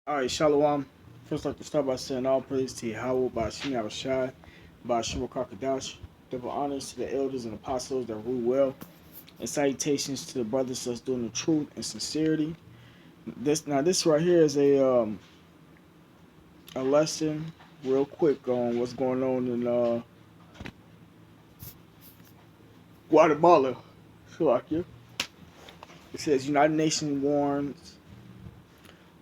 All right, Shalom. First, I'd like to start by saying all praise to Yahweh, by Shemi Abashai, by Shema Kakadash. Double honors to the elders and apostles that rule well, and salutations to the brothers that's doing the truth and sincerity. This right here is a lesson, real quick, on what's going on in Guatemala. Shalakia. It says United Nations warns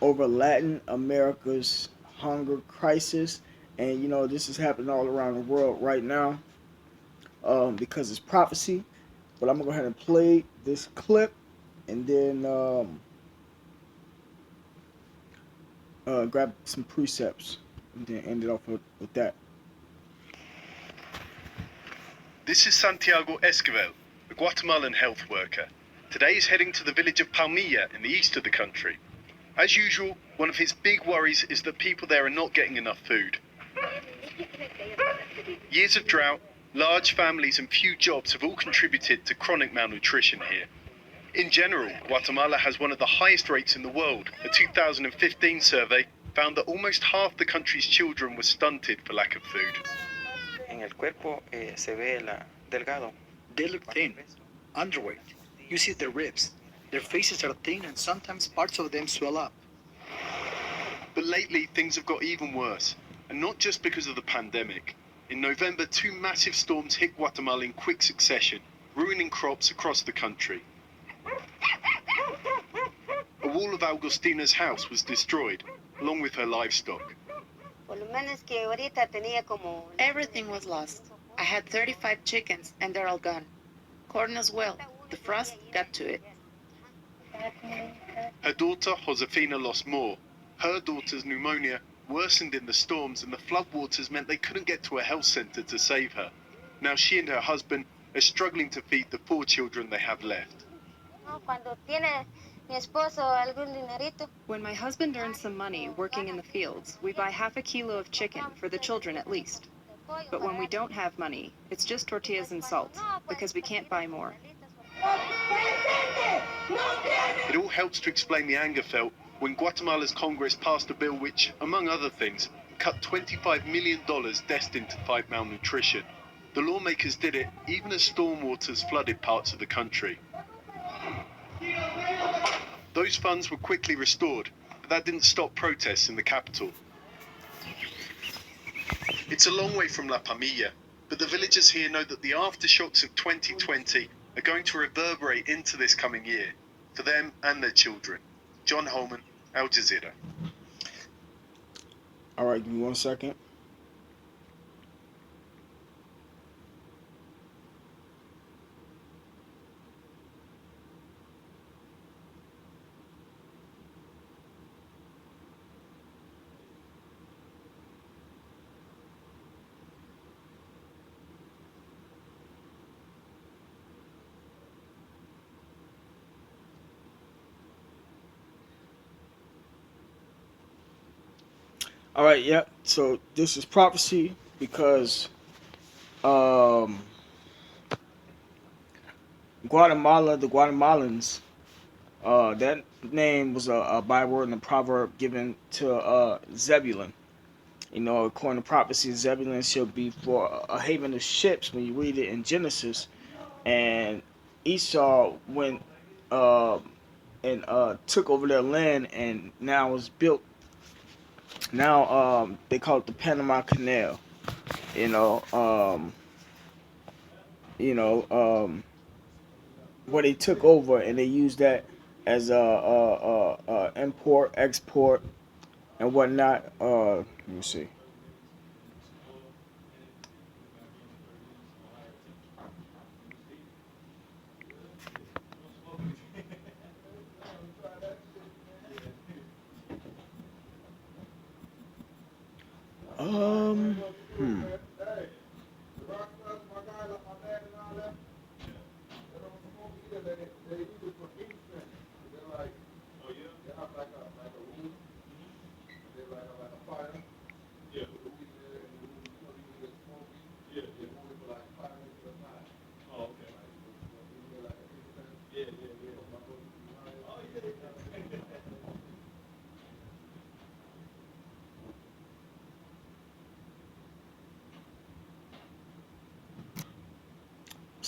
over Latin America's hunger crisis, and this is happening all around the world right now because it's prophecy. But I'm gonna go ahead and play this clip and then grab some precepts and then end it off with that. This is Santiago Esquivel, a Guatemalan health worker. Today he's heading to the village of Palmilla in the east of the country. As usual, one of his big worries is that people there are not getting enough food. Years of drought, large families and few jobs have all contributed to chronic malnutrition here. In general, Guatemala has one of the highest rates in the world. A 2015 survey found that almost half the country's children were stunted for lack of food. En el cuerpo se ve delgado. They look thin, underweight. You see their ribs. Their faces are thin and sometimes parts of them swell up. But lately, things have got even worse. And not just because of the pandemic. In November, two massive storms hit Guatemala in quick succession, ruining crops across the country. A wall of Augustina's house was destroyed, along with her livestock. Everything was lost. I had 35 chickens and they're all gone. Corn as well. The frost got to it. Her daughter, Josefina, lost more. Her daughter's pneumonia worsened in the storms and the floodwaters meant they couldn't get to a health center to save her. Now she and her husband are struggling to feed the 4 children they have left. When my husband earns some money working in the fields, we buy half a kilo of chicken for the children at least. But when we don't have money, it's just tortillas and salt, because we can't buy more. It all helps to explain the anger felt when Guatemala's Congress passed a bill which, among other things, cut $25 million destined to fight malnutrition. The lawmakers did it even as storm waters flooded parts of the country. Those funds were quickly restored, but that didn't stop protests in the capital. It's a long way from La Pamilla, but the villagers here know that the aftershocks of 2020 are going to reverberate into this coming year, for them and their children. John Holman, Al Jazeera. All right, give me 1 second. All right, yep. So this is prophecy because um, Guatemala, the Guatemalans, that name was a byword and a proverb given to Zebulun. According to prophecy, Zebulun shall be for a haven of ships when you read it in Genesis. And Esau went and took over their land and now is built. Now they call it the Panama Canal. You know, um, where they took over and they used that as a import, export, and whatnot. Let me see. Um, hmm.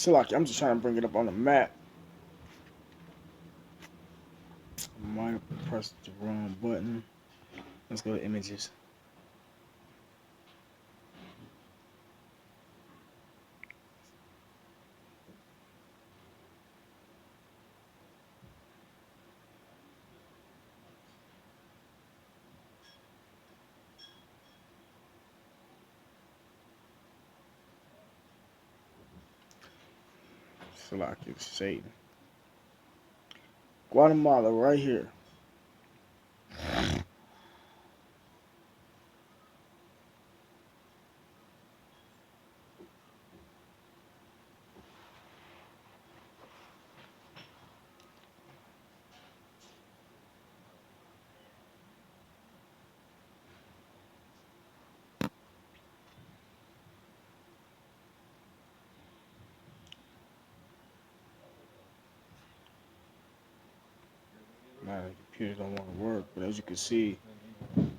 Salaki, I'm just trying to bring it up on the map. I might have pressed the wrong button. Let's go to images. Salaki, Satan. Guatemala, right here. My computer don't want to work, but as you can see,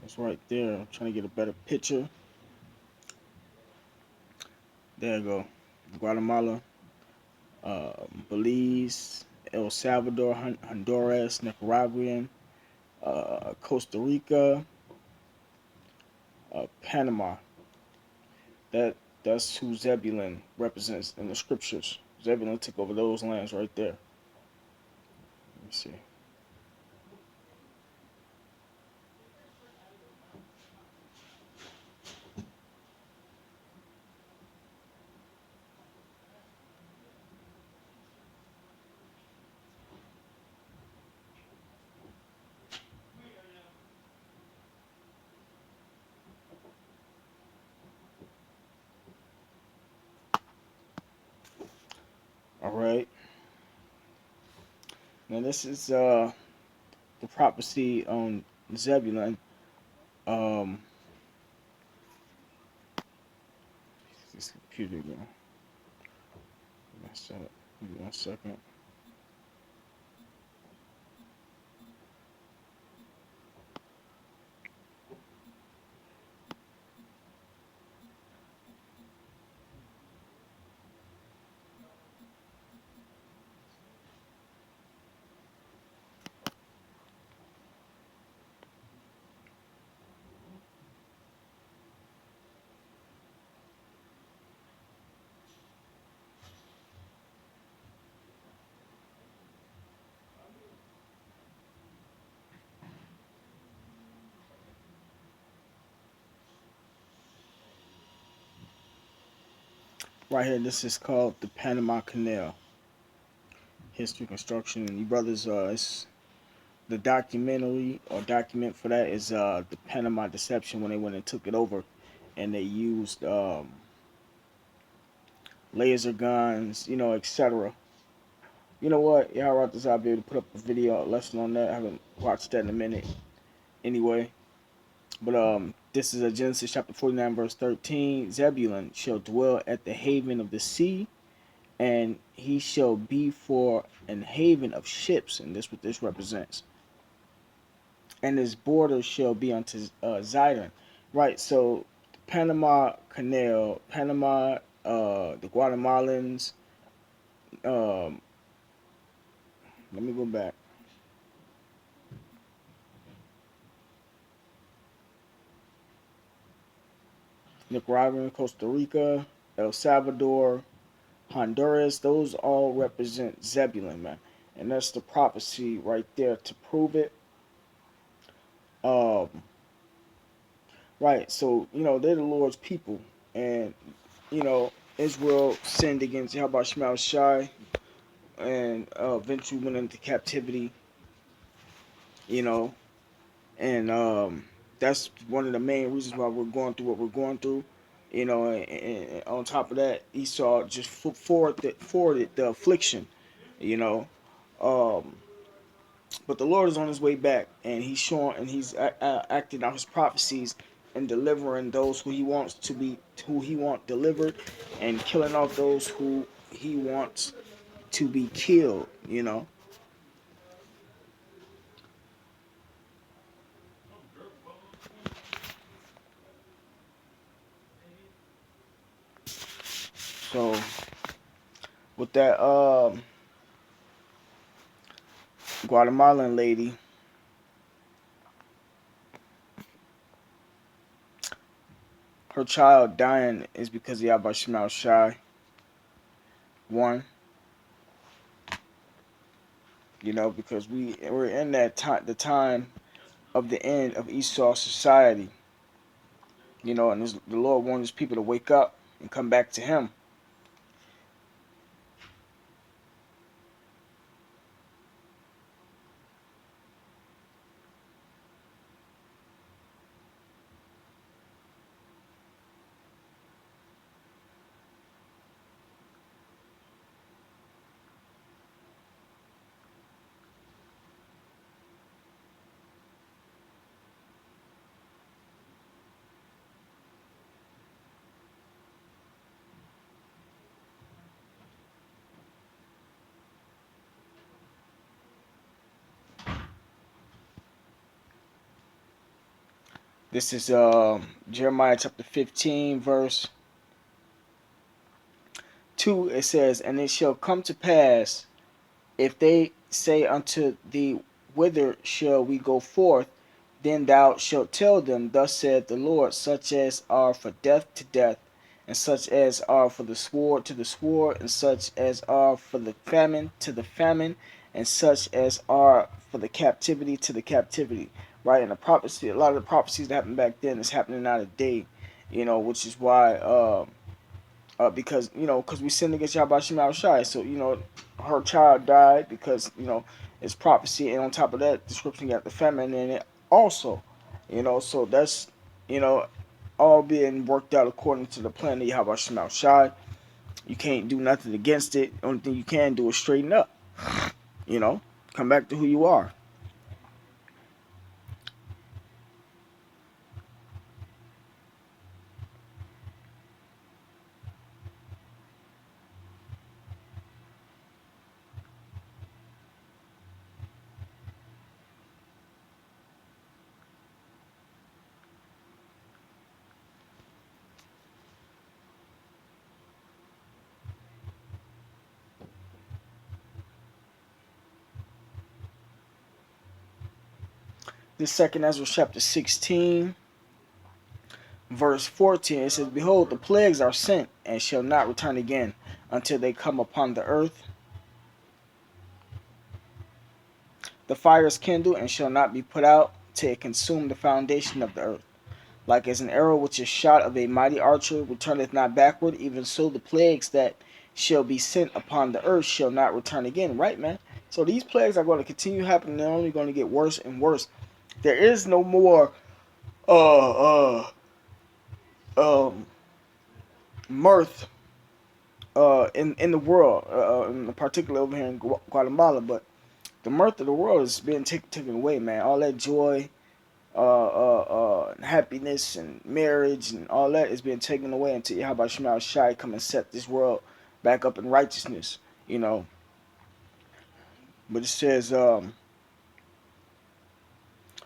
it's right there. I'm trying to get a better picture. There you go. Guatemala, Belize, El Salvador, Honduras, Nicaraguan, Costa Rica, Panama. That that's who Zebulun represents in the scriptures. Zebulun took over those lands right there. Let me see. All right. Now this is the prophecy on Zebulun. Um, this computer again. Mess up. Give me 1 second. Right here, this is called the Panama Canal history construction. And you brothers, it's the documentary or document for that is the Panama Deception when they went and took it over, and they used laser guns, etc. You know what? Yeah, I wrote this. I'll be able to put up a video lesson on that. I haven't watched that in a minute. Anyway, but this is a Genesis chapter 49 verse 13. Zebulun shall dwell at the haven of the sea, and he shall be for an haven of ships, and this what this represents. And his border shall be unto Zidon. Right. So the Panama Canal, Panama, the Guatemalans. Um, Let me go back. Nicaragua, Costa Rica, El Salvador, Honduras, those all represent Zebulun, man. And that's the prophecy right there to prove it. Um, right, so, they're the Lord's people. And, Israel sinned against Yahweh Shema Shai and eventually went into captivity, you know. And that's one of the main reasons why we're going through what we're going through. And on top of that, Esau just forwarded the affliction, you know. Um, but the Lord is on his way back, and he's showing and he's acting out his prophecies and delivering those who he wants delivered, and killing off those who he wants to be killed. So with that Guatemalan lady. Her child dying is because of Yabashim Shai. One, because we're in that time, the time of the end of Esau society. And the Lord wants His people to wake up and come back to Him. This is Jeremiah chapter 15, verse 2. It says, "And it shall come to pass, if they say unto thee, Whither shall we go forth? Then thou shalt tell them, Thus saith the Lord, such as are for death to death, and such as are for the sword to the sword, and such as are for the famine to the famine, and such as are for the captivity to the captivity." Right? And the prophecy, a lot of the prophecies that happened back then is happening now today, which is why because we sinned against Yahweh Shema Shai. So, her child died because, it's prophecy. And on top of that, the scripture got the famine in it also. So that's, you know, all being worked out according to the plan of Yahweh Shema Shai. You can't do nothing against it. The only thing you can do is straighten up. Come back to who you are. This second Ezra chapter 16, verse 14, it says, "Behold, the plagues are sent, and shall not return again, until they come upon the earth. The fire is kindled, and shall not be put out, till it consume the foundation of the earth. Like as an arrow which is shot of a mighty archer returneth not backward, even so the plagues that shall be sent upon the earth shall not return again." Right, man? So these plagues are going to continue happening. They're only going to get worse and worse. There is no more um mirth in the world, in particular over here in Guatemala. But the mirth of the world is being taken away, man. All that joy, happiness and marriage and all that is being taken away until Yahweh Shema Shai come and set this world back up in righteousness. But it says,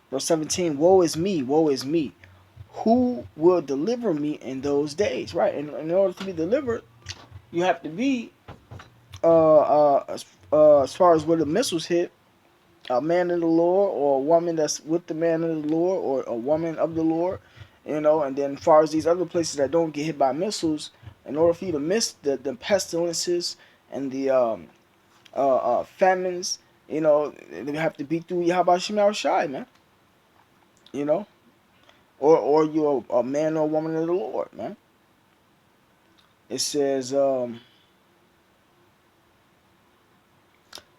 verse 17, woe is me. Who will deliver me in those days? Right? And in order to be delivered, you have to be, as far as where the missiles hit, a man of the Lord, or a woman that's with the man of the Lord, or a woman of the Lord, and then as far as these other places that don't get hit by missiles, in order for you to miss the pestilences and the famines, they have to be through Yahweh Shema Shai, man. You know, or you're a man or a woman of the Lord, man. It says, verse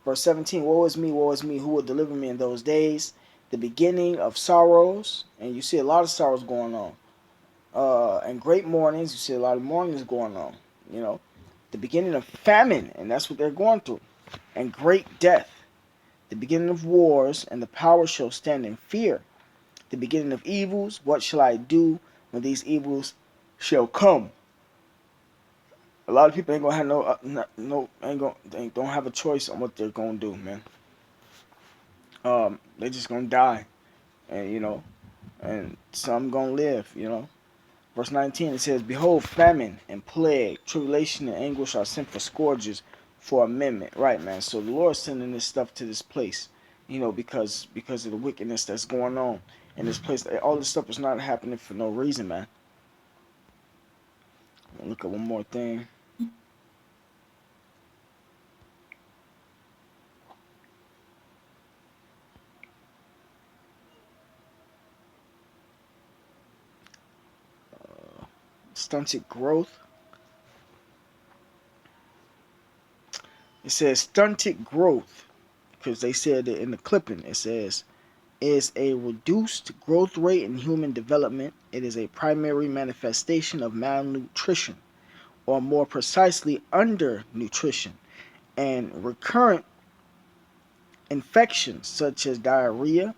17, woe is me, who will deliver me in those days? The beginning of sorrows, and you see a lot of sorrows going on. And great mournings, you see a lot of mournings going on. The beginning of famine, and that's what they're going through. And great death, the beginning of wars, and the power shall stand in fear. The beginning of evils, what shall I do when these evils shall come? A lot of people ain't gonna have they don't have a choice on what they're gonna do, man. They're just gonna die, and and some gonna live. Verse 19, it says, "Behold, famine and plague, tribulation and anguish are sent for scourges, for amendment, right, man? So the Lord's sending this stuff to this place, because of the wickedness that's going on in this place. All this stuff is not happening for no reason, man. Look at one more thing. Stunted growth. It says stunted growth because they said it in the clipping. It says is a reduced growth rate in human development. It is a primary manifestation of malnutrition, or more precisely, undernutrition, and recurrent infections such as diarrhea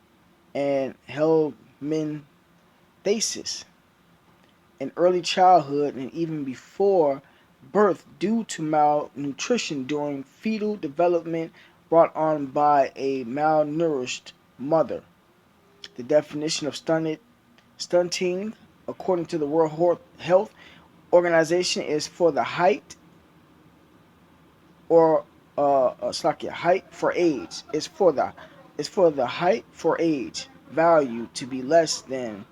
and helminthiasis in early childhood and even before birth due to malnutrition during fetal development brought on by a malnourished mother. The definition of stunting, according to the World Health Organization, is for the height or height for age. It's for the height for age value to be less than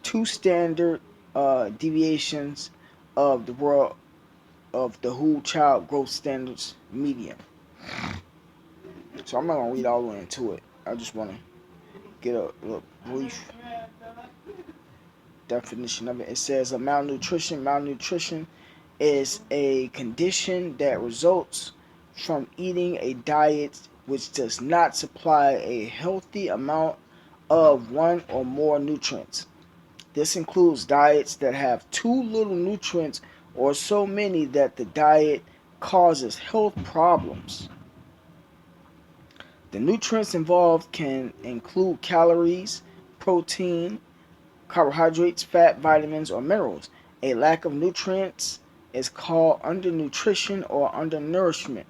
two standard deviations of the world of the WHO Child Growth Standards median. So I'm not gonna read all the way into it. I just want to get a brief definition of it. It says malnutrition. Malnutrition is a condition that results from eating a diet which does not supply a healthy amount of one or more nutrients. This includes diets that have too little nutrients or so many that the diet causes health problems. The nutrients involved can include calories, protein, carbohydrates, fat, vitamins, or minerals. A lack of nutrients is called undernutrition or undernourishment,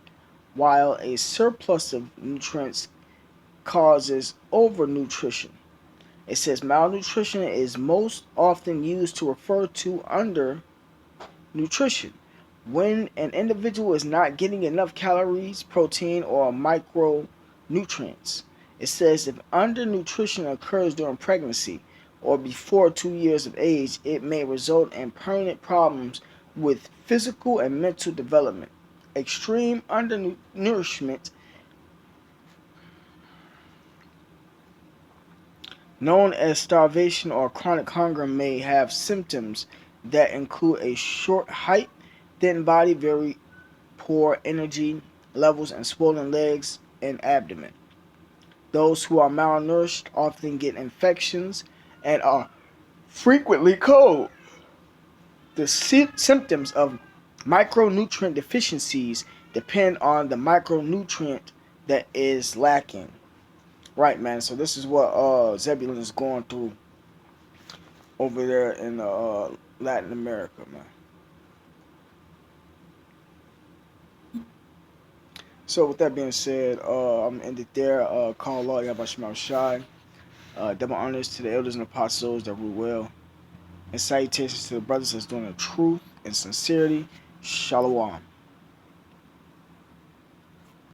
while a surplus of nutrients causes overnutrition. It says malnutrition is most often used to refer to undernutrition when an individual is not getting enough calories, protein, or micronutrients. It says if undernutrition occurs during pregnancy or before 2 years of age, it may result in permanent problems with physical and mental development. Extreme undernourishment, known as starvation or chronic hunger, may have symptoms that include a short height, thin body, very poor energy levels, and swollen legs and abdomen. Those who are malnourished often get infections and are frequently cold. The symptoms of micronutrient deficiencies depend on the micronutrient that is lacking. Right, man. So this is what Zebulun is going through over there in Latin America, man. So with that being said, I'm gonna end it there. Call Allah Yabashim Shai. Double honors to the elders and apostles that rule well. And salutations to the brothers that's doing the truth and sincerity. Shalom.